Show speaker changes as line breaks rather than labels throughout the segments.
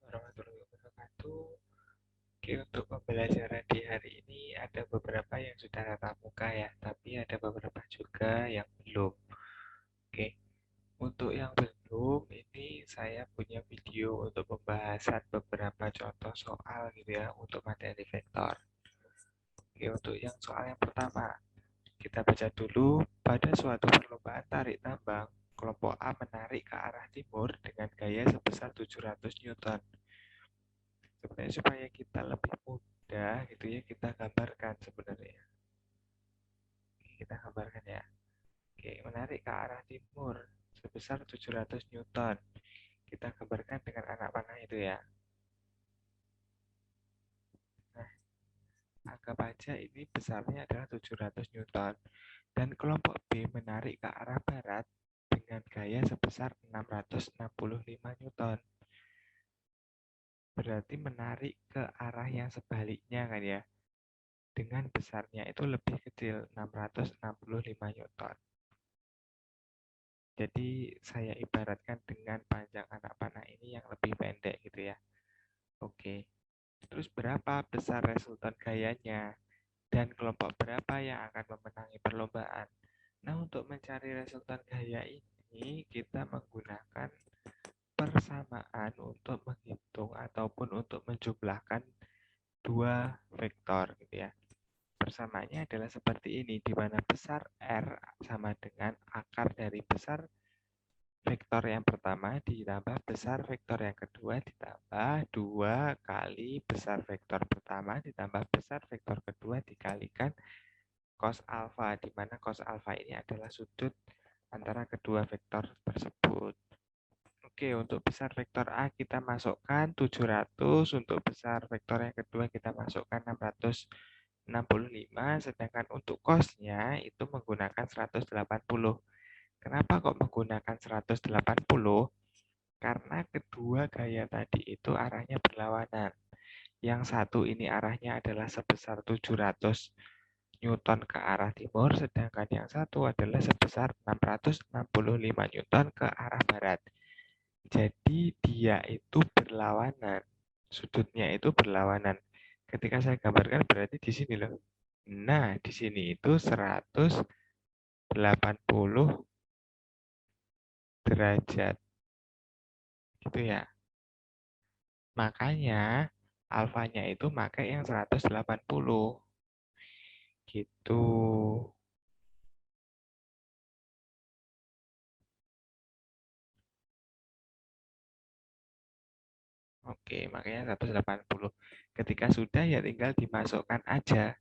warahmatullahi wabarakatuh. Oke, untuk pembelajaran di hari ini ada beberapa yang sudah tatap muka ya, tapi ada beberapa juga yang belum. Oke, untuk yang belum, ini saya punya video untuk pembahasan beberapa contoh soal gitu ya, untuk materi vektor. Oke, untuk yang soal yang pertama, kita baca dulu. Pada suatu perlombaan tarik tambang, kelompok A menarik ke arah timur dengan gaya sebesar 700 Newton. Sebenarnya supaya kita lebih mudah gitu ya, kita gambarkan sebenarnya. Oke, kita gambarkan ya. Oke, menarik ke arah timur sebesar 700 Newton. Kita gambarkan dengan anak panah itu ya. Nah, anggap aja ini besarnya adalah 700 Newton. Dan kelompok B menarik ke arah barat dengan gaya sebesar 665 Newton. Berarti menarik ke arah yang sebaliknya kan ya. Dengan besarnya itu lebih kecil, 665 Newton. Jadi saya ibaratkan dengan panjang anak panah ini yang lebih pendek gitu ya. Oke. Terus berapa besar resultan gayanya? Dan kelompok berapa yang akan memenangi perlombaan? Nah, untuk mencari resultan gaya ini kita menggunakan persamaan untuk menghitung ataupun untuk menjumlahkan dua vektor gitu ya. Persamaannya adalah seperti ini, di mana besar R sama dengan akar dari besar vektor yang pertama ditambah besar vektor yang kedua ditambah 2 kali besar vektor pertama ditambah besar vektor kedua dikalikan cos alfa, di mana cos alfa ini adalah sudut antara kedua vektor tersebut. Oke, untuk besar vektor A kita masukkan 700, untuk besar vektor yang kedua kita masukkan 665, sedangkan untuk cosnya itu menggunakan 180. Kenapa kok menggunakan 180? Karena kedua gaya tadi itu arahnya berlawanan. Yang satu ini arahnya adalah sebesar 700 Newton ke arah timur, sedangkan yang satu adalah sebesar 665 Newton ke arah barat. Jadi dia itu berlawanan. Sudutnya itu berlawanan. Ketika saya gambarkan berarti di sini loh. Nah, di sini itu 180 derajat. Gitu ya. Makanya alfanya itu pakai yang 180. Gitu. Oke, makanya 180. Ketika sudah ya tinggal dimasukkan aja.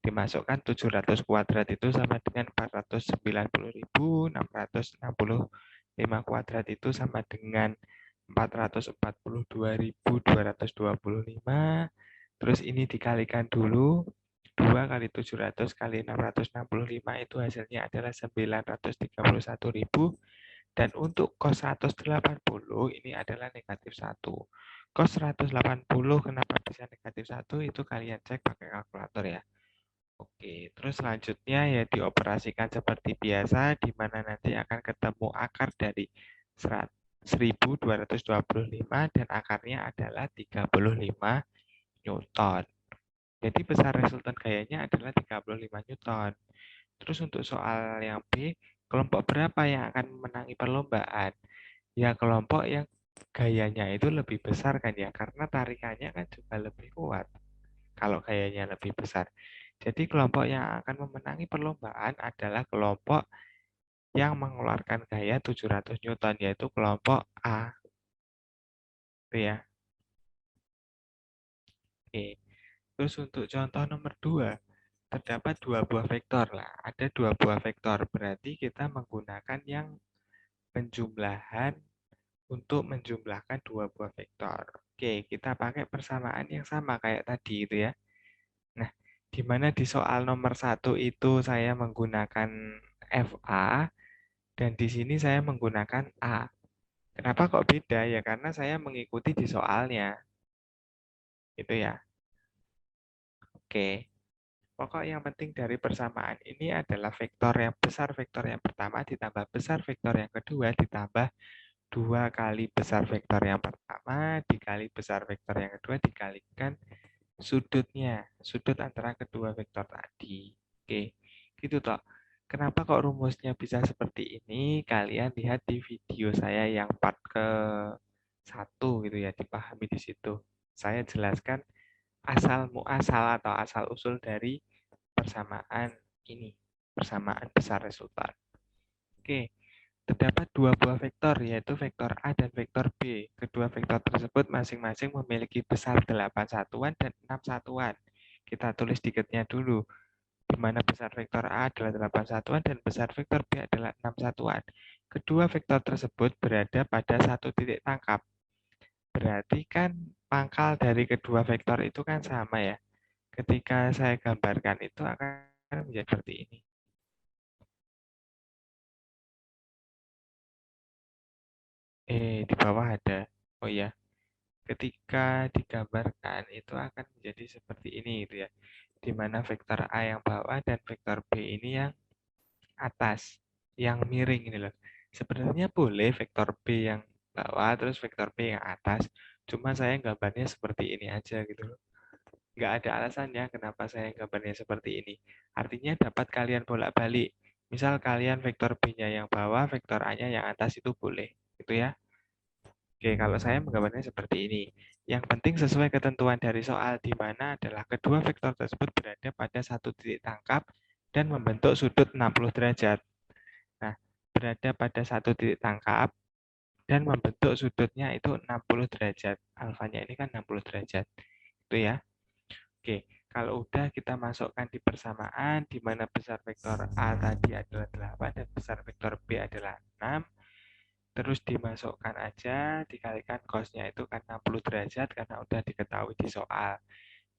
Dimasukkan 700 kuadrat itu sama dengan 490.665 kuadrat itu sama dengan 442.225. Terus ini dikalikan dulu. 2 kali 700 kali 665 itu hasilnya adalah 931.000. Dan untuk cos 180 ini adalah negatif 1. Cos 180 kenapa bisa negatif 1 itu kalian cek pakai kalkulator ya. Oke, terus selanjutnya ya dioperasikan seperti biasa, di mana nanti akan ketemu akar dari 1225 dan akarnya adalah 35 Newton. Jadi besar resultan gayanya adalah 35 Newton. Terus untuk soal yang B, kelompok berapa yang akan memenangi perlombaan? Ya kelompok yang gayanya itu lebih besar kan ya, karena tarikannya kan juga lebih kuat kalau gayanya lebih besar. Jadi kelompok yang akan memenangi perlombaan adalah kelompok yang mengeluarkan gaya 700 Newton, yaitu kelompok A. Itu ya. Oke. Terus untuk contoh nomor 2, terdapat dua buah vektor lah. Ada dua buah vektor, berarti kita menggunakan yang penjumlahan untuk menjumlahkan dua buah vektor. Oke, kita pakai persamaan yang sama kayak tadi itu ya. Nah, di mana di soal nomor 1 itu saya menggunakan FA, dan di sini saya menggunakan A. Kenapa kok beda? Ya karena saya mengikuti di soalnya. Itu ya. Oke. Pokok yang penting dari persamaan ini adalah vektor yang besar vektor yang pertama ditambah besar vektor yang kedua ditambah 2 kali besar vektor yang pertama dikali besar vektor yang kedua dikalikan sudutnya, sudut antara kedua vektor tadi. Oke, gitu toh. Kenapa kok rumusnya bisa seperti ini? Kalian lihat di video saya yang part ke 1 gitu ya, dipahami di situ. Saya jelaskan asal muasal atau asal usul dari persamaan ini, persamaan besar resultan. Oke, terdapat dua buah vektor, yaitu vektor A dan vektor B. Kedua vektor tersebut masing-masing memiliki besar 8 satuan dan 6 satuan. Kita tulis diketnya dulu, di mana besar vektor A adalah 8 satuan dan besar vektor B adalah 6 satuan. Kedua vektor tersebut berada pada satu titik tangkap. Berarti kan pangkal dari kedua vektor itu kan sama ya. Ketika saya gambarkan itu akan menjadi seperti ini. Di bawah ada. Oh iya, ketika digambarkan itu akan menjadi seperti ini gitu ya. Di mana vektor A yang bawah dan vektor B ini yang atas, yang miring ini loh. Sebenarnya boleh vektor B yang bawah terus vektor B yang atas, cuma saya gambarnya seperti ini aja gitu loh. Nggak ada alasannya kenapa saya gambarnya seperti ini. Artinya dapat kalian bolak-balik. Misal kalian vektor B-nya yang bawah, vektor A-nya yang atas itu boleh. Gitu ya. Oke, kalau saya menggambarnya seperti ini. Yang penting sesuai ketentuan dari soal di mana adalah kedua vektor tersebut berada pada satu titik tangkap dan membentuk sudut 60 derajat. Nah, berada pada satu titik tangkap dan membentuk sudutnya itu 60 derajat. Alfanya ini kan 60 derajat. Itu ya. Oke, kalau udah kita masukkan di persamaan di mana besar vektor A tadi adalah 8 dan besar vektor B adalah 6. Terus dimasukkan aja, dikalikan cos-nya itu kan 60 derajat karena udah diketahui di soal.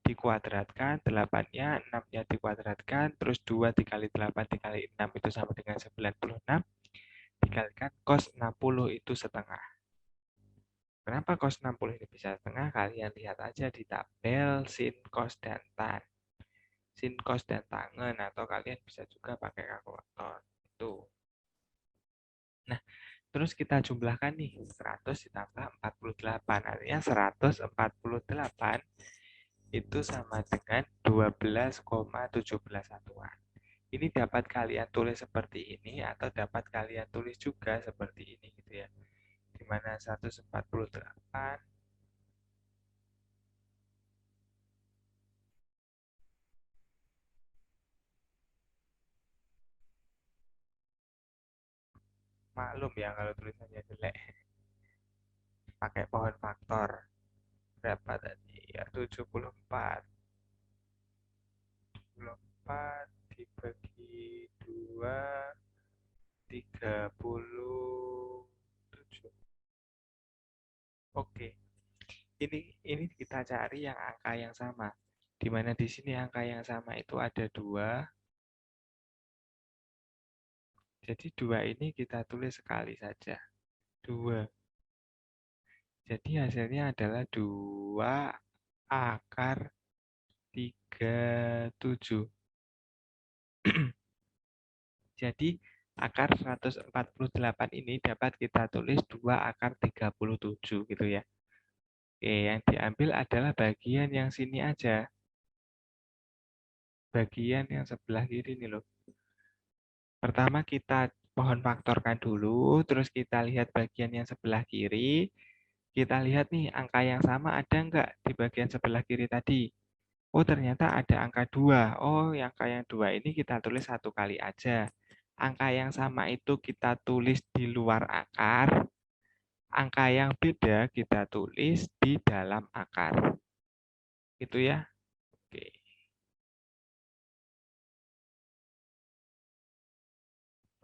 Dikuadratkan, 8-nya, 6-nya dikuadratkan, terus 2 dikali 8 dikali 6 itu sama dengan 96. Dikalikan cos 60 itu setengah. Kenapa cos 60 ini bisa setengah? Kalian lihat aja di tabel sin, cos, dan tan. Sin, cos, dan tangen, atau kalian bisa juga pakai kalkulator. Itu. Nah, terus kita jumlahkan nih, 100 ditambah 48. Artinya 148 itu sama dengan 12,17 satuan. Ini dapat kalian tulis seperti ini atau dapat kalian tulis juga seperti ini gitu ya. Di mana 148 maklum ya kalau tulisannya jelek. Pakai pohon faktor. Berapa tadi? Ya 74. 74 dibagi 2 37. Oke. Ini kita cari yang angka yang sama. Di mana di sini angka yang sama itu ada 2. Jadi 2 ini kita tulis sekali saja. 2. Jadi hasilnya adalah 2 akar 37. Jadi akar 148 ini dapat kita tulis 2 akar 37 gitu ya. Oke, yang diambil adalah bagian yang sini aja. Bagian yang sebelah kiri nih loh. Pertama kita pohon faktorkan dulu, terus kita lihat bagian yang sebelah kiri. Kita lihat nih angka yang sama ada nggak di bagian sebelah kiri tadi. Oh ternyata ada angka 2. Oh angka yang 2 ini kita tulis satu kali aja. Angka yang sama itu kita tulis di luar akar. Angka yang beda kita tulis di dalam akar. Itu ya. Oke.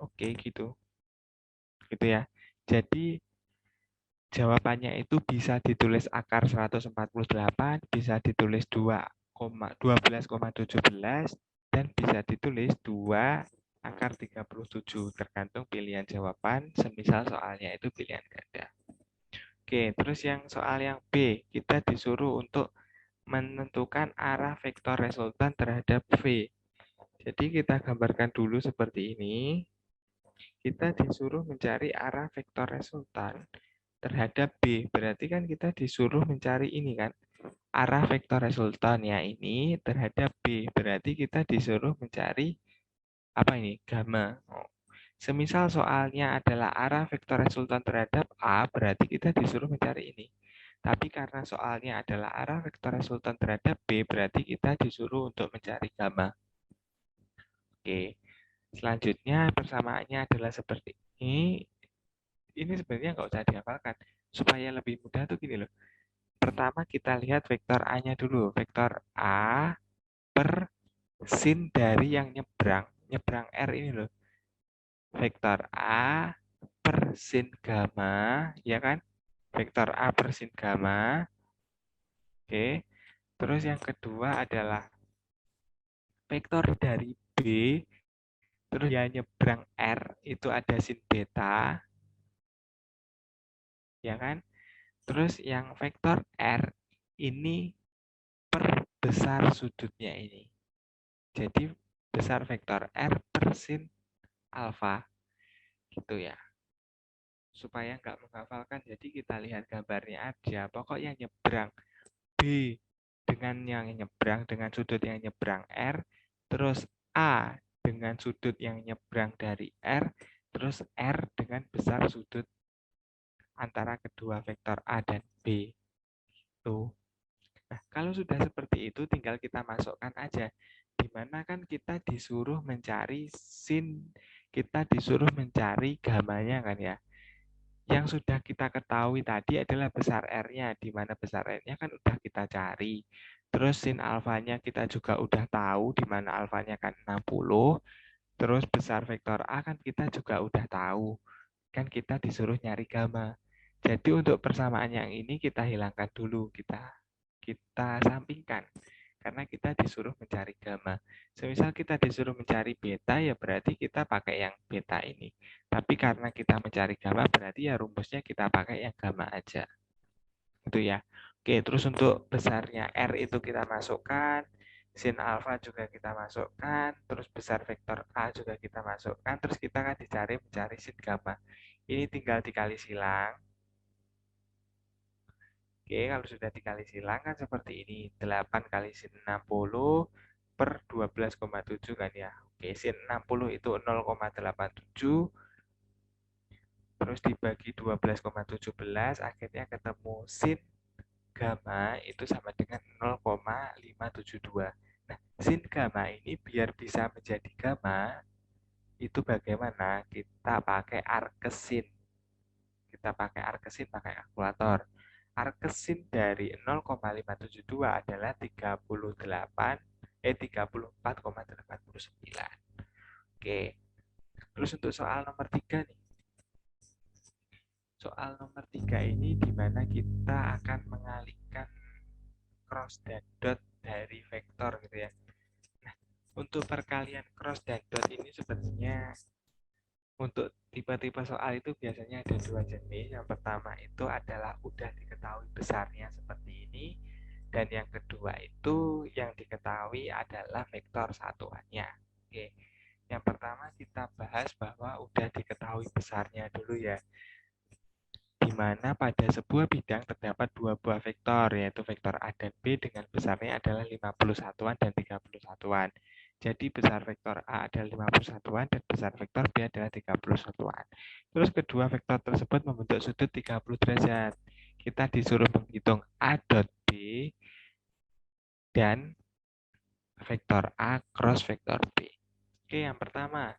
Oke gitu. Gitu ya. Jadi jawabannya itu bisa ditulis akar 148, bisa ditulis 12,17, dan bisa ditulis 2 akar 37. Tergantung pilihan jawaban, semisal soalnya itu pilihan ganda. Oke, terus yang soal yang B, kita disuruh untuk menentukan arah vektor resultan terhadap V. Jadi kita gambarkan dulu seperti ini. kita disuruh mencari arah vektor resultan terhadap B. Berarti kan kita disuruh mencari ini kan, arah vektor resultan ya ini terhadap B. Berarti kita disuruh mencari apa ini? Gamma. Oh. Semisal soalnya adalah arah vektor resultan terhadap A, berarti kita disuruh mencari ini. Tapi karena soalnya adalah arah vektor resultan terhadap B, berarti kita disuruh untuk mencari gamma. Oke. Selanjutnya persamaannya adalah seperti ini. Ini sebenarnya nggak usah dihafalkan. Supaya lebih mudah tuh gini loh. Pertama kita lihat vektor A-nya dulu. Vektor A per sin dari yang nyebrang. Nyebrang R ini loh. Vektor A per sin gamma, ya kan? Vektor A per sin gamma. Oke. Terus yang kedua adalah vektor dari B. Terus yang nyebrang R itu ada sin beta. Ya kan? Terus yang vektor R ini per besar sudutnya ini. Jadi besar vektor R per sin alfa. Gitu ya. Supaya nggak menghafalkan, jadi kita lihat gambarnya aja. Pokoknya nyebrang B dengan yang nyebrang, dengan sudut yang nyebrang R. Terus A dengan sudut yang nyebrang dari R. Terus R dengan besar sudut antara kedua vektor A dan B. Tuh. Nah, kalau sudah seperti itu, tinggal kita masukkan aja. Dimana kan kita disuruh mencari sin, kita disuruh mencari gamanya kan ya. Yang sudah kita ketahui tadi adalah besar R-nya, di mana besar R-nya kan udah kita cari. Terus sin alfanya kita juga udah tahu, di mana alfanya kan 60. Terus besar vektor A kan kita juga udah tahu. Kan kita disuruh nyari gamma. Jadi untuk persamaan yang ini kita hilangkan dulu, kita sampingkan. Karena kita disuruh mencari gamma. Semisal kita disuruh mencari beta, ya berarti kita pakai yang beta ini. Tapi karena kita mencari gamma, berarti ya rumusnya kita pakai yang gamma aja. Itu ya. Oke, terus untuk besarnya R itu kita masukkan. Sin alfa juga kita masukkan. Terus besar vektor A juga kita masukkan. Terus kita kan mencari sin gamma. Ini tinggal dikali silang. Oke, kalau sudah dikali silang kan seperti ini. 8 kali sin 60 per 12,7 kan ya. Oke, sin 60 itu 0,87. Terus dibagi 12,17, akhirnya ketemu sin gamma itu sama dengan 0,572. Nah, sin gamma ini biar bisa menjadi gamma, itu bagaimana? Kita pakai arkesin. Kita pakai arkesin, pakai kalkulator. Arkesin dari 0,572 adalah 34,89. Oke. Terus untuk soal nomor 3 nih. Soal nomor 3 ini di mana kita akan mengalihkan cross dan dot dari vektor gitu ya. Nah, untuk perkalian cross dan dot ini sebenarnya untuk tipe-tipe soal itu biasanya ada dua jenis. Yang pertama itu adalah udah diketahui besarnya seperti ini. Dan yang kedua itu yang diketahui adalah vektor satuannya. Oke. Yang pertama kita bahas bahwa udah diketahui besarnya dulu ya. Di mana pada sebuah bidang terdapat dua buah vektor, yaitu vektor A dan B dengan besarnya adalah 50 satuan dan 30 satuan. Jadi besar vektor A adalah 50 satuan dan besar vektor B adalah 30 satuan. Terus kedua vektor tersebut membentuk sudut 30 derajat. Kita disuruh menghitung A dot B dan vektor A cross vektor B. Oke, yang pertama,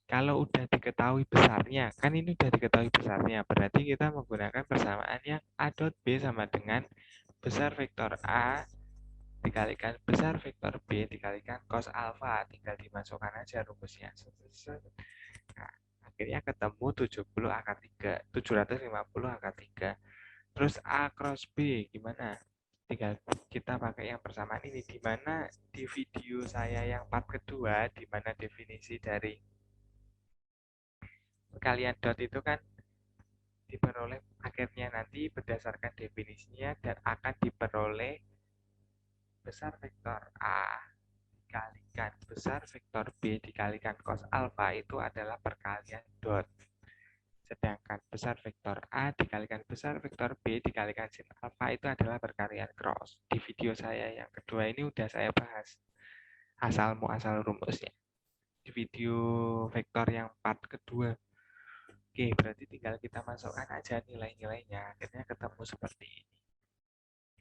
kalau udah diketahui besarnya, kan ini udah diketahui besarnya, berarti kita menggunakan persamaan yang A dot B sama dengan besar vektor A dikalikan besar vektor B dikalikan cos alfa. Tinggal dimasukkan aja rumusnya. Nah, akhirnya ketemu 70 akar 3, 750 akar 3. Terus A cross B gimana? Tinggal kita pakai yang persamaan ini, di mana di video saya yang part kedua, di mana definisi dari kalian dot itu kan diperoleh akhirnya nanti berdasarkan definisinya dan akan diperoleh besar vektor A dikalikan besar vektor B dikalikan cos alfa itu adalah perkalian dot. Sedangkan besar vektor A dikalikan besar vektor B dikalikan sin alfa itu adalah perkalian cross. Di video saya yang kedua ini udah saya bahas asal muasal rumusnya. Di video vektor yang part kedua. Oke, berarti tinggal kita masukkan aja nilai-nilainya. Akhirnya ketemu seperti ini.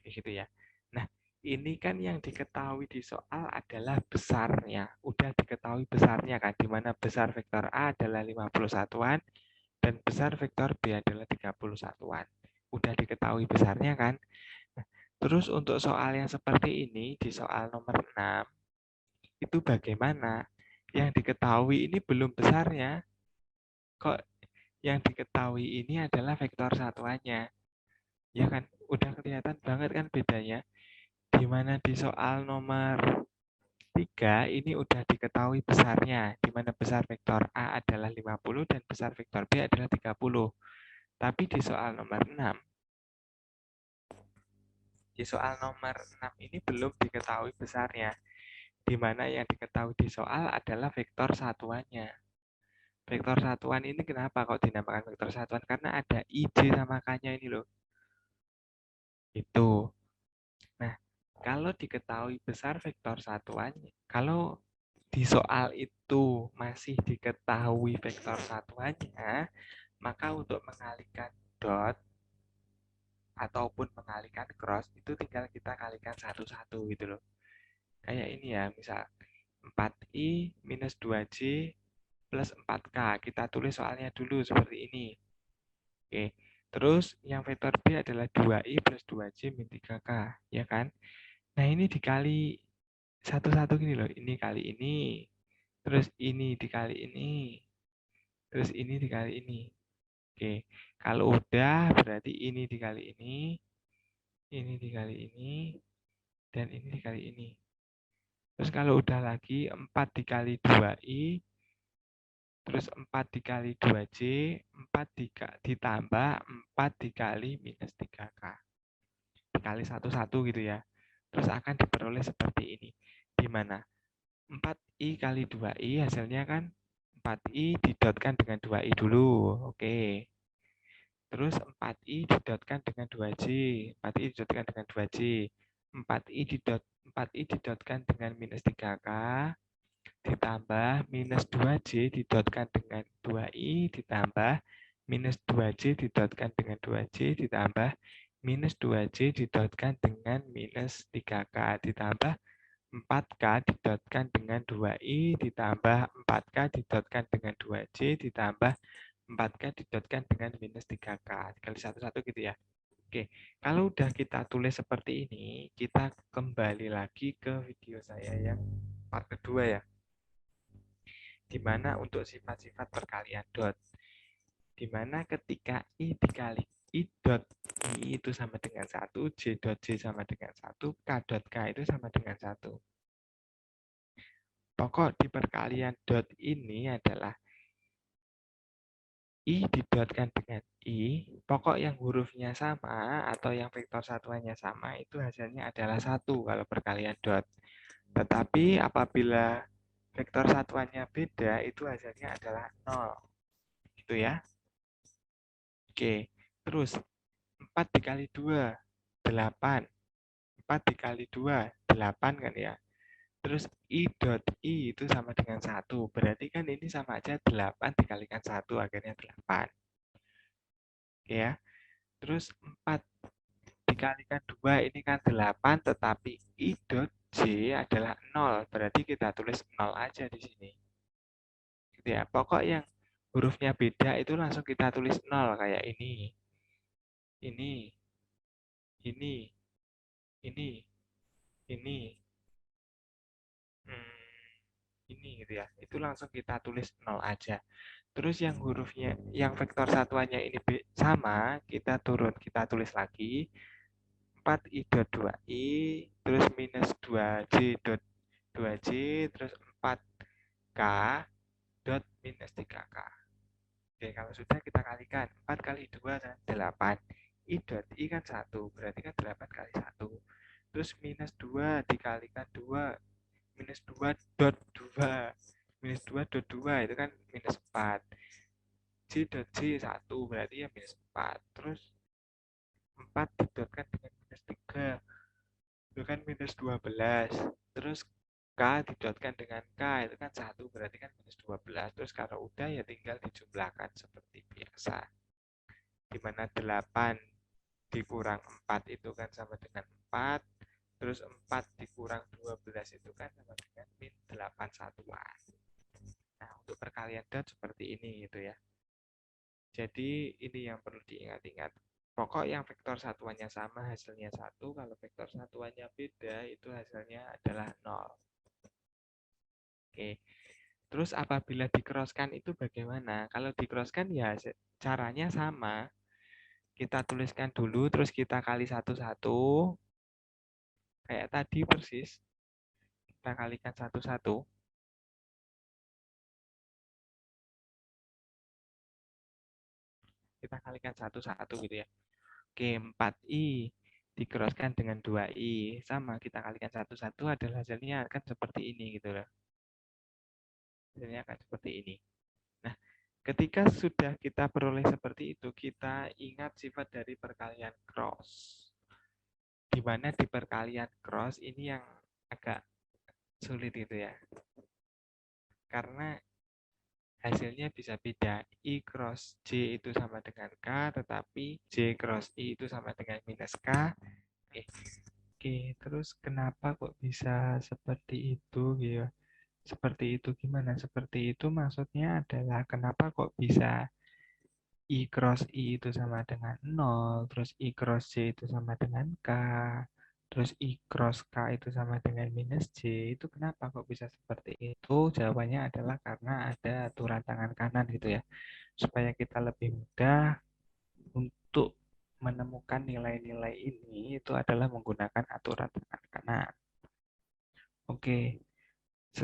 Kayak gitu ya. Nah, ini kan yang diketahui di soal adalah besarnya. Udah diketahui besarnya kan, di mana besar vektor A adalah 50 satuan, dan besar vektor B adalah 30 satuan. Udah diketahui besarnya kan? Nah, terus untuk soal yang seperti ini, di soal nomor 6, itu bagaimana? Yang diketahui ini belum besarnya. Kok yang diketahui ini adalah vektor satuannya? Ya kan? Udah kelihatan banget kan bedanya? Di mana di soal nomor 3 ini udah diketahui besarnya, di mana besar vektor A adalah 50 dan besar vektor B adalah 30. Tapi di soal nomor 6, ini belum diketahui besarnya, di mana yang diketahui di soal adalah vektor satuannya. Vektor satuan ini kenapa kok dinamakan vektor satuan? Karena ada I, J, sama K-nya ini loh. Itu. Nah, kalau diketahui besar vektor satuannya, kalau di soal itu masih diketahui vektor satuannya, maka untuk mengalihkan dot ataupun mengalihkan cross itu tinggal kita kalikan satu-satu gitu loh. Kayak ini ya, misal 4i minus 2j plus 4k. Kita tulis soalnya dulu seperti ini. Oke. Terus yang vektor B adalah 2i plus 2j min 3k, ya kan? Nah, ini dikali satu-satu gini loh. Ini kali ini, terus ini dikali ini, terus ini dikali ini. Oke, kalau udah berarti ini dikali ini dikali ini, dan ini dikali ini. Terus kalau udah lagi 4 dikali 2i, terus 4 dikali 2j, 4 ditambah 4 dikali minus 3k. Dikali satu-satu gitu ya. Terus akan diperoleh seperti ini. Di mana 4i kali 2i hasilnya kan 4i didotkan dengan 2i dulu. Oke. Terus 4i didotkan dengan 2j. 4i didotkan dengan 2j. 4i didotkan dengan minus 3k. Ditambah minus 2j didotkan dengan 2i. Ditambah minus 2j didotkan dengan 2j. Ditambah minus 2j didotkan dengan minus 3k. Ditambah 4k didotkan dengan 2i. Ditambah 4k didotkan dengan 2j. Ditambah 4k didotkan dengan minus 3k. Dikali satu-satu gitu ya. Oke, kalau udah kita tulis seperti ini, kita kembali lagi ke video saya yang part kedua ya. Di mana untuk sifat-sifat perkalian dot. Di mana ketika I dikali I dot I itu sama dengan 1, J dot J sama dengan 1, K dot K itu sama dengan 1. Pokok di perkalian dot ini adalah I didotkan dengan I, pokok yang hurufnya sama atau yang vektor satuannya sama itu hasilnya adalah 1 kalau perkalian dot. Tetapi apabila vektor satuannya beda itu hasilnya adalah 0. Gitu ya. Oke, terus 4 dikali 2, 8. 4 dikali 2, 8 kan ya. Terus I dot I itu sama dengan 1. Berarti kan ini sama aja 8 dikalikan 1, akhirnya 8. Oke ya. Terus 4 dikalikan 2, ini kan 8, tetapi I dot J adalah 0. Berarti kita tulis 0 aja di sini. Gitu ya. Pokok yang hurufnya beda itu langsung kita tulis 0 kayak ini. Ini. Ini. Ini. Ini. Ini gitu ya. Itu langsung kita tulis 0 aja. Terus yang hurufnya, yang vektor satuannya ini sama, kita turun, kita tulis lagi. 4i dot 2i, terus minus 2j dot 2j, terus 4k dot minus 3k. Oke, kalau sudah kita kalikan. 4 kali 2 dan 8. I dot I kan 1, berarti kan 8 kali 1. Terus minus 2 dikalikan 2. minus 2 dot 2. Minus 2 dot 2 itu kan minus 4. J dot J 1 berarti ya minus 4. Terus 4 didotkan dengan minus 3 itu kan minus 12. Terus K didotkan dengan K itu kan 1 berarti kan minus 12. Terus kalau udah ya tinggal dijumlahkan seperti biasa. Dimana 8 dikurang 4 itu kan sama dengan 4. Terus 4 dikurang 12 itu kan sama dengan min 8 satuan. Nah, untuk perkalian dot seperti ini gitu ya. Jadi ini yang perlu diingat-ingat. Pokok yang vektor satuannya sama hasilnya 1, kalau vektor satuannya beda itu hasilnya adalah 0. Oke. Terus apabila dikroskan itu bagaimana? Kalau dikroskan ya caranya sama. Kita tuliskan dulu, terus kita kali satu-satu. Kayak tadi persis. Kita kalikan satu-satu. Kita kalikan satu-satu gitu ya. Oke, 4i dikroskan dengan 2i. Sama, kita kalikan satu-satu adalah hasilnya akan seperti ini gitu loh. Hasilnya akan seperti ini. Nah, ketika sudah kita peroleh seperti itu, kita ingat sifat dari perkalian cross. Di mana di perkalian cross ini yang agak sulit itu ya. Karena hasilnya bisa beda. I cross J itu sama dengan K, tetapi J cross I itu sama dengan minus K. Oke, terus kenapa kok bisa seperti itu gitu? Seperti itu gimana? Seperti itu maksudnya adalah kenapa kok bisa I cross I itu sama dengan 0, terus I cross J itu sama dengan K, terus I cross K itu sama dengan minus J. Itu kenapa kok bisa seperti itu? Jawabannya adalah karena ada aturan tangan kanan gitu ya. Supaya kita lebih mudah untuk menemukan nilai-nilai ini itu adalah menggunakan aturan tangan kanan. Oke,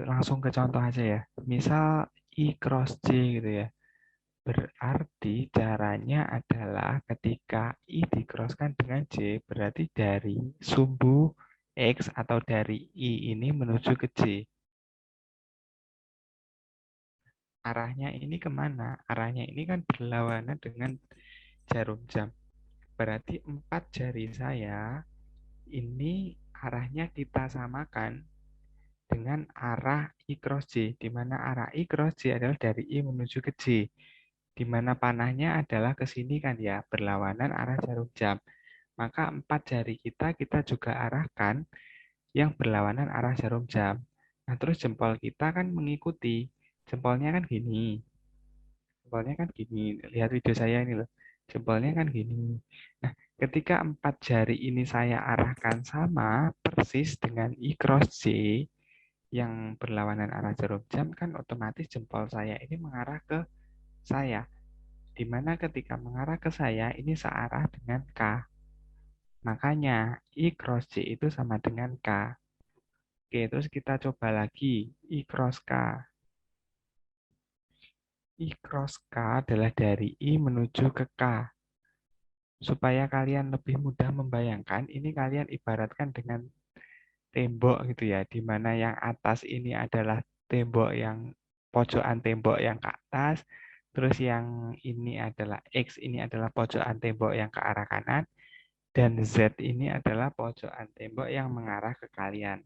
langsung ke contoh aja ya. Misal I cross J gitu ya. Berarti caranya adalah ketika I dikroskan dengan J, berarti dari sumbu X atau dari I ini menuju ke J. Arahnya ini kemana? Arahnya ini kan berlawanan dengan jarum jam. Berarti 4 jari saya ini arahnya kita samakan dengan arah I cross J, di mana arah I cross J adalah dari I menuju ke J, di mana panahnya adalah ke sini kan ya, berlawanan arah jarum jam. Maka 4 jari kita juga arahkan yang berlawanan arah jarum jam. Nah, terus jempol kita kan mengikuti. Jempolnya kan gini. Jempolnya kan gini. Lihat video saya ini loh. Jempolnya kan gini. Nah, ketika 4 jari ini saya arahkan sama persis dengan I cross J yang berlawanan arah jarum jam, kan otomatis jempol saya ini mengarah ke saya. Di mana ketika mengarah ke saya ini searah dengan K. Makanya I cross J itu sama dengan K. Oke, terus kita coba lagi I cross K. I cross K adalah dari I menuju ke K. Supaya kalian lebih mudah membayangkan, ini kalian ibaratkan dengan tembok gitu ya, di mana yang atas ini adalah tembok yang pojokan tembok yang ke atas, terus yang ini adalah X ini adalah pojokan tembok yang ke arah kanan, dan Z ini adalah pojokan tembok yang mengarah ke kalian.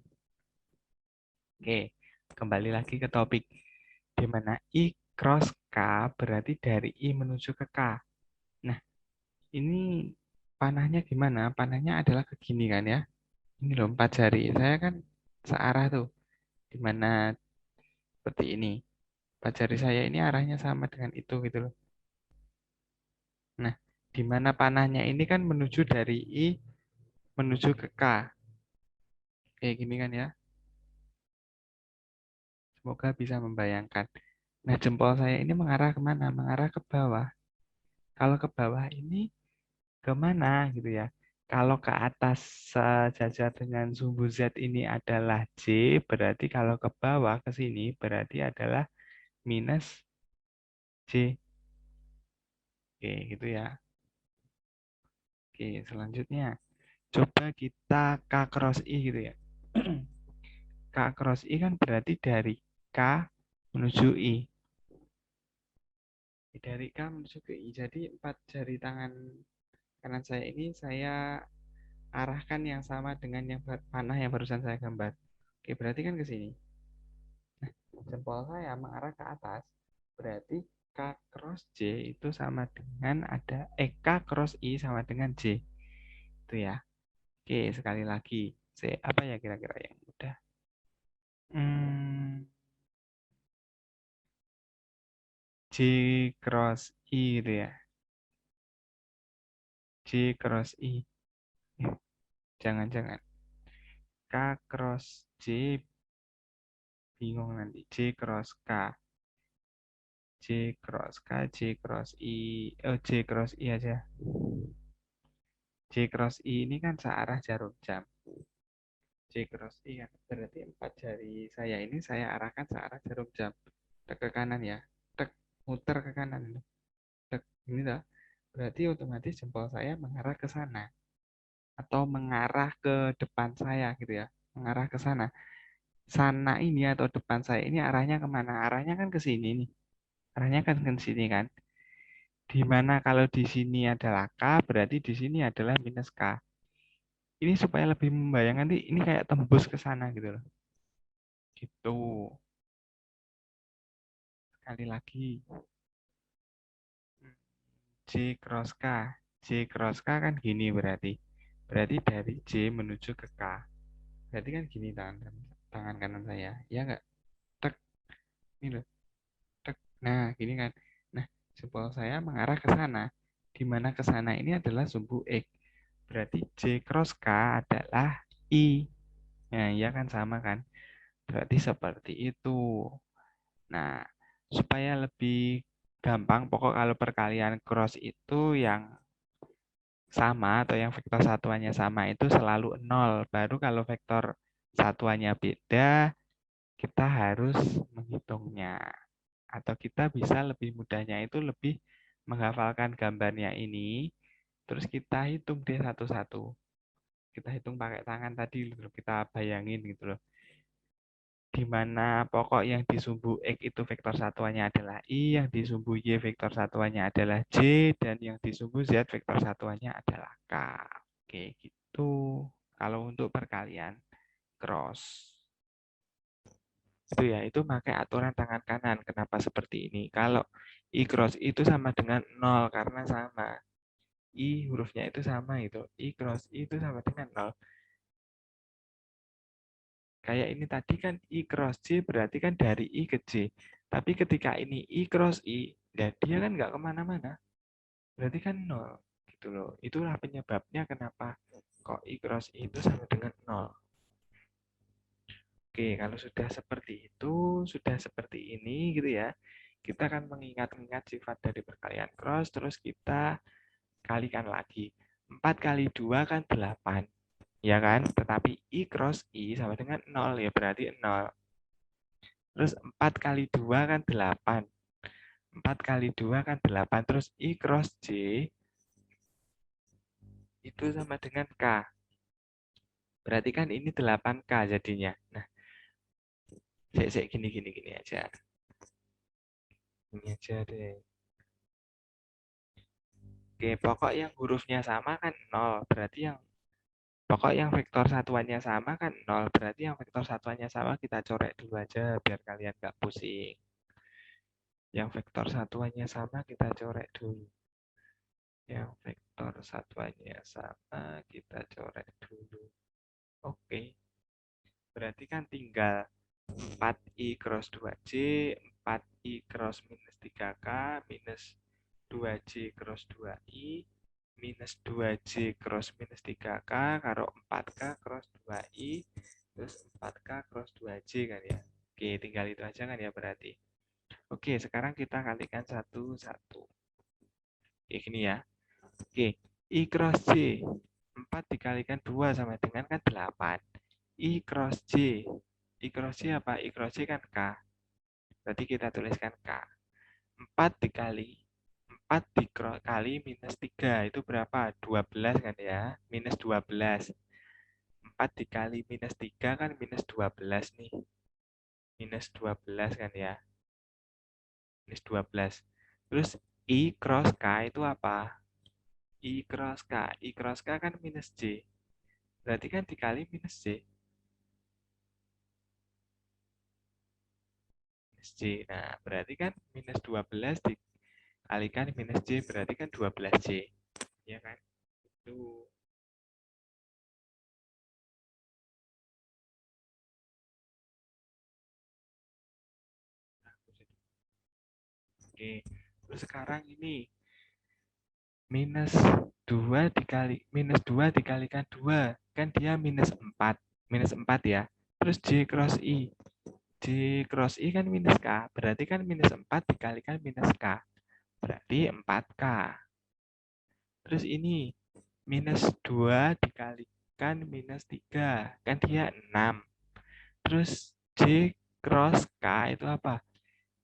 Oke, kembali lagi ke topik. Di mana I cross K berarti dari I menuju ke K. Nah, ini panahnya gimana? Panahnya adalah ke gini kan ya. Ini loh 4 jari. Saya kan searah tuh. Di mana seperti ini. 4 jari saya ini arahnya sama dengan itu gitu loh. Nah, di mana panahnya ini kan menuju dari I menuju ke K. Kayak gini kan ya. Semoga bisa membayangkan. Nah, jempol saya ini mengarah kemana? Mengarah ke bawah. Kalau ke bawah ini kemana gitu ya. Kalau ke atas sejajar dengan sumbu Z ini adalah J, berarti kalau ke bawah ke sini berarti adalah minus J. Oke, gitu ya. Oke, selanjutnya. Coba kita K cross I gitu ya. K cross I kan berarti dari K menuju I. Dari K menuju ke I. Jadi 4 jari tangan kanan saya ini saya arahkan yang sama dengan yang panah yang barusan saya gambar. Oke, berarti kan ke sini. Nah, jempol saya mengarah ke atas. Berarti K cross J itu sama dengan K cross I sama dengan J. Itu ya. Oke, sekali lagi. Apa ya kira-kira yang mudah? J cross I gitu ya. J cross I. Jangan-jangan. K cross J bingung nanti. J cross K. J cross K, J cross I. Oh, J cross I aja. J cross I ini kan searah jarum jam. J cross I kan berarti 4 jari saya ini saya arahkan searah jarum jam. Tek ke kanan ya. Tek, muter ke kanan. Tek, ini dah. Berarti otomatis jempol saya mengarah ke sana. Atau mengarah ke depan saya gitu ya. Mengarah ke sana. Sana ini atau depan saya ini arahnya kemana? Arahnya kan ke sini nih. Arahnya kan ke sini kan. Di mana kalau di sini adalah K, berarti di sini adalah minus K. Ini supaya lebih membayangkan nih, ini kayak tembus ke sana gitu loh. Gitu. Sekali lagi. J cross K. J cross K kan gini berarti. Berarti dari J menuju ke K. Berarti kan gini tangan kanan saya. Ya nggak? Tek. Ini loh. Tek. Nah, gini kan. Nah, jempol saya mengarah ke sana. Di mana ke sana ini adalah sumbu X. Berarti J cross K adalah I. Nah, ya kan sama kan? Berarti seperti itu. Nah, supaya lebih gampang, pokok kalau perkalian cross itu yang sama atau yang vektor satuannya sama itu selalu 0. Baru kalau vektor satuannya beda, kita harus menghitungnya. Atau kita bisa lebih mudahnya itu lebih menghafalkan gambarnya ini, terus kita hitung deh satu-satu. Kita hitung pakai tangan tadi, kita bayangin gitu loh. Di mana pokok yang di sumbu X itu vektor satuannya adalah I, yang di sumbu Y vektor satuannya adalah J, dan yang di sumbu Z vektor satuannya adalah K. Oke, gitu. Kalau untuk perkalian cross. Itu ya, itu pakai aturan tangan kanan. Kenapa seperti ini? Kalau I cross itu sama dengan 0 karena sama. I hurufnya itu sama itu. I cross I itu sama dengan 0. Kayak ini tadi kan I cross J berarti kan dari I ke J. Tapi ketika ini I cross I, ya dia kan nggak kemana-mana. Berarti kan 0. Gitu loh. Itulah penyebabnya kenapa kok I cross I itu sama dengan 0. Oke, kalau sudah seperti itu, sudah seperti ini gitu ya, kita akan mengingat-ingat sifat dari perkalian cross, terus kita kalikan lagi. 4 kali 2 kan 8, ya kan? Tetapi I cross I sama dengan 0, ya berarti 0. Terus 4 kali 2 kan 8. 4 kali 2 kan 8. Terus I cross J itu sama dengan K. Berarti kan ini 8K jadinya. Nah, gini aja. Ini aja deh. Oke, pokok yang hurufnya sama kan 0. Berarti yang pokok yang vektor satuannya sama kan 0. Berarti yang vektor satuannya sama kita coret dulu aja biar kalian nggak pusing. Yang vektor satuannya sama kita coret dulu. Yang vektor satuannya sama kita coret dulu. Oke. Berarti kan tinggal 4i cross 2j, 4i cross minus 3k, minus 2j cross 2i, minus 2j cross minus 3k, karo 4k cross 2i, terus 4k cross 2j kan ya. Oke, tinggal itu aja kan ya berarti. Oke, sekarang kita kalikan satu-satu. Oke, gini ya. Oke, I cross J. 4 dikalikan 2 sama dengan kan 8. I cross J. I cross J apa? I cross J kan K. Berarti kita tuliskan K. 4 dikali 4 dikali minus 3 itu berapa? 12 kan ya. Minus 12. 4 dikali minus 3 kan minus 12 nih. Minus 12 kan ya. Minus 12. Terus I cross K itu apa? I cross K. I cross K kan minus J. Berarti kan dikali minus J. Minus J. Nah, berarti kan minus 12 dikalikan minus J. Berarti kan 12J. Ya kan? Itu. Oke. Terus sekarang ini minus 2 dikalikan 2 kan dia minus 4. Minus 4 ya. Terus J cross I. J cross I kan minus K. Berarti kan minus 4 dikalikan minus K. Berarti 4K. Terus ini minus 2 dikalikan minus 3. Kan dia 6. Terus J cross K itu apa?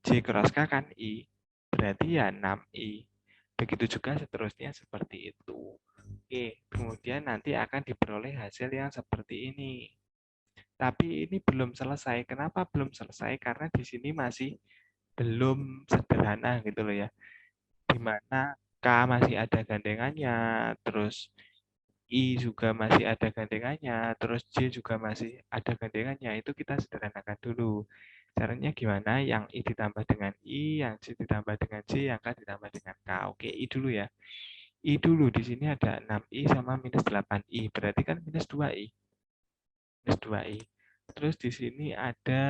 J cross K kan I. Berarti ya 6I. Begitu juga seterusnya seperti itu. Oke, kemudian nanti akan diperoleh hasil yang seperti ini. Tapi ini belum selesai. Kenapa belum selesai? Karena di sini masih belum sederhana gitu loh ya. Di mana K masih ada gandengannya, terus I juga masih ada gandengannya, terus J juga masih ada gandengannya. Itu kita sederhanakan dulu. Caranya gimana? Yang I ditambah dengan I, yang J ditambah dengan J, yang K ditambah dengan K. Oke, I dulu ya. I dulu, di sini ada 6I sama minus 8I. Berarti kan minus 2I. Minus 2I. Terus di sini ada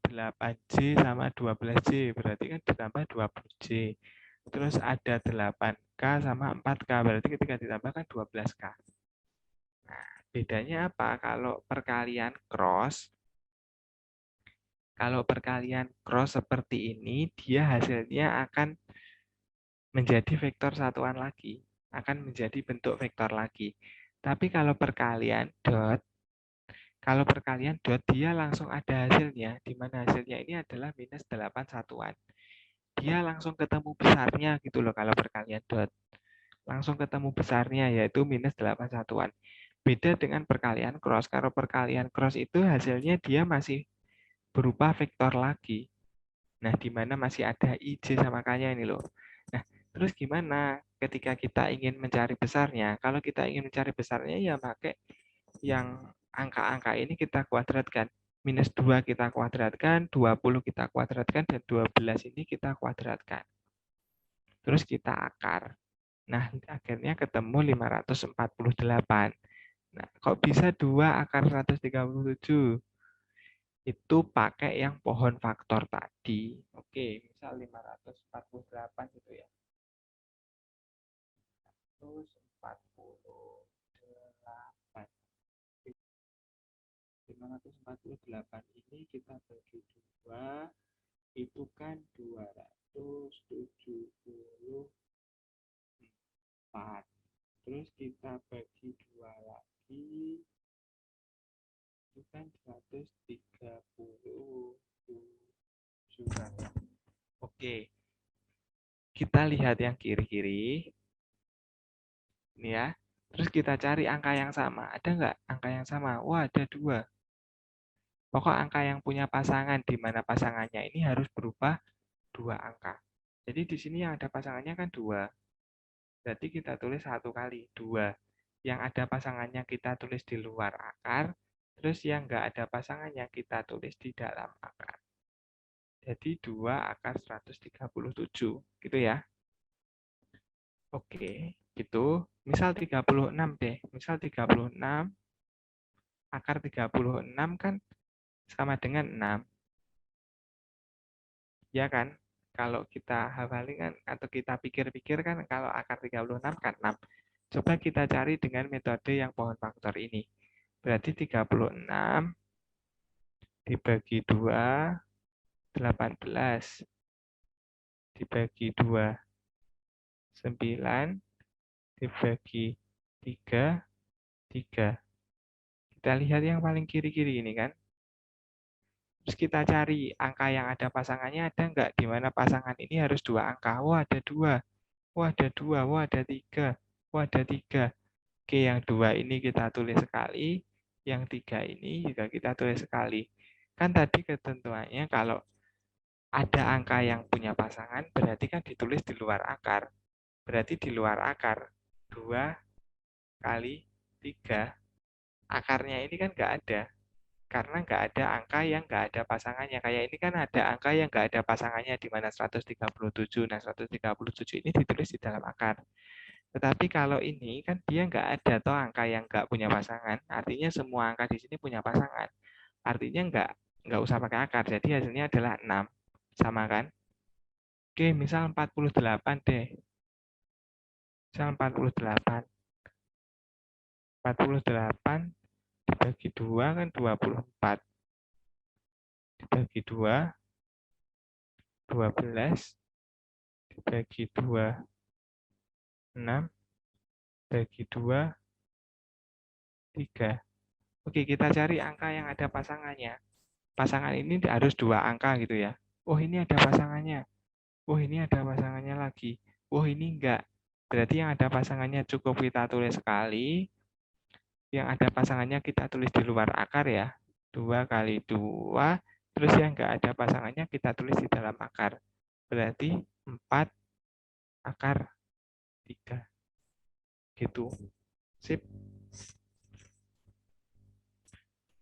8J sama 12J. Berarti kan ditambah 20J. Terus ada 8K sama 4K. Berarti ketika ditambahkan 12K. Nah, bedanya apa? Kalau perkalian cross seperti ini, dia hasilnya akan menjadi vektor satuan lagi. Akan menjadi bentuk vektor lagi. Tapi kalau perkalian dot, dia langsung ada hasilnya, di mana hasilnya ini adalah minus 8 satuan. Dia langsung ketemu besarnya gitu loh kalau perkalian dot. Langsung ketemu besarnya, yaitu minus 8 satuan. Beda dengan perkalian cross. Kalau perkalian cross itu hasilnya dia masih berupa vektor lagi. Nah, di mana masih ada IJ sama K-nya ini loh. Nah, terus gimana ketika kita ingin mencari besarnya? Kalau kita ingin mencari besarnya, ya pakai yang angka-angka ini kita kuadratkan. Minus 2 kita kuadratkan, 20 kita kuadratkan, dan 12 ini kita kuadratkan. Terus kita akar. Nah, akhirnya ketemu 548. Nah, kok bisa 2 akar 137? Itu pakai yang pohon faktor tadi. Oke, misal 548 gitu ya. 548. 548 ini kita bagi 2, itu kan 274. Terus kita bagi 2 lagi, itu kan 137 kan ya. Oke, kita lihat yang kiri-kiri. Ini ya. Terus kita cari angka yang sama. Ada nggak angka yang sama? Wah, ada 2. Pokok angka yang punya pasangan, di mana pasangannya ini harus berupa 2 angka. Jadi di sini yang ada pasangannya kan 2. Berarti kita tulis 1 kali, 2. Yang ada pasangannya kita tulis di luar akar, terus yang nggak ada pasangannya kita tulis di dalam akar. Jadi 2 akar 137, gitu ya. Oke, gitu. Misal 36 deh. Misal 36, akar 36 kan sama dengan 6. Ya kan? Kalau kita hafalin kan, atau kita pikir-pikir kan, kalau akar 36 kan 6. Coba kita cari dengan metode yang pohon faktor ini. Berarti 36 dibagi 2, 18. Dibagi 2, 9. Dibagi 3, 3. Kita lihat yang paling kiri-kiri ini kan. Terus kita cari angka yang ada pasangannya ada nggak? Di mana pasangan ini harus 2 angka. Wah, ada 2. Wah, ada 2. Wah, ada 3. Wah, ada 3. Oke, yang 2 ini kita tulis sekali. yang 3 ini juga kita tulis sekali. Kan tadi ketentuannya kalau ada angka yang punya pasangan, berarti kan ditulis di luar akar. Berarti di luar akar 2 kali 3. Akarnya ini kan nggak ada. Karena nggak ada angka yang nggak ada pasangannya. Kayak ini kan ada angka yang nggak ada pasangannya, di mana 137. Nah, 137 ini ditulis di dalam akar. Tetapi kalau ini kan dia nggak ada toh angka yang nggak punya pasangan. Artinya semua angka di sini punya pasangan. Artinya nggak usah pakai akar. Jadi hasilnya adalah 6. Sama kan? Oke, misal 48 deh. Misal 48. 48 dibagi 2 kan 24. Dibagi 2, 12. Dibagi 2, 6. Bagi 2, 3. Oke, kita cari angka yang ada pasangannya. Pasangan ini harus 2 angka gitu ya. Oh, ini ada pasangannya. Oh, ini ada pasangannya lagi. Oh, ini enggak. Berarti yang ada pasangannya cukup kita tulis sekali. Yang ada pasangannya kita tulis di luar akar ya. 2 kali 2. Terus yang enggak ada pasangannya kita tulis di dalam akar. Berarti 4 akar 3. Gitu. Sip.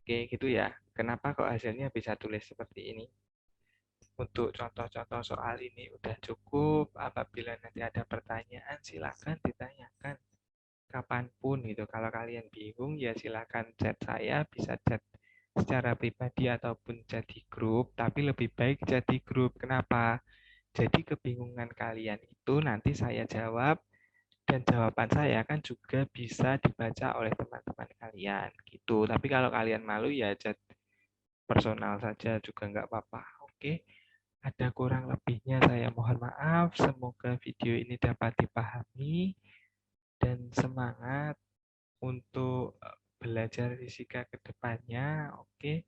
Oke, gitu ya. Kenapa kok hasilnya bisa tulis seperti ini? Untuk contoh-contoh soal ini udah cukup. Apabila nanti ada pertanyaan, silakan ditanyakan kapanpun gitu. Kalau kalian bingung, ya silakan chat saya, bisa chat secara pribadi ataupun chat di grup. Tapi lebih baik chat di grup. Kenapa? Jadi kebingungan kalian itu nanti saya jawab, dan jawaban saya kan juga bisa dibaca oleh teman-teman kalian gitu. Tapi kalau kalian malu ya chat personal saja juga nggak apa-apa. Oke. Ada kurang lebihnya saya mohon maaf. Semoga video ini dapat dipahami dan semangat untuk belajar fisika ke depannya. Oke.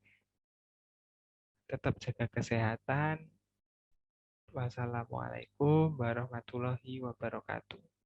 Tetap jaga kesehatan. Wassalamualaikum warahmatullahi wabarakatuh.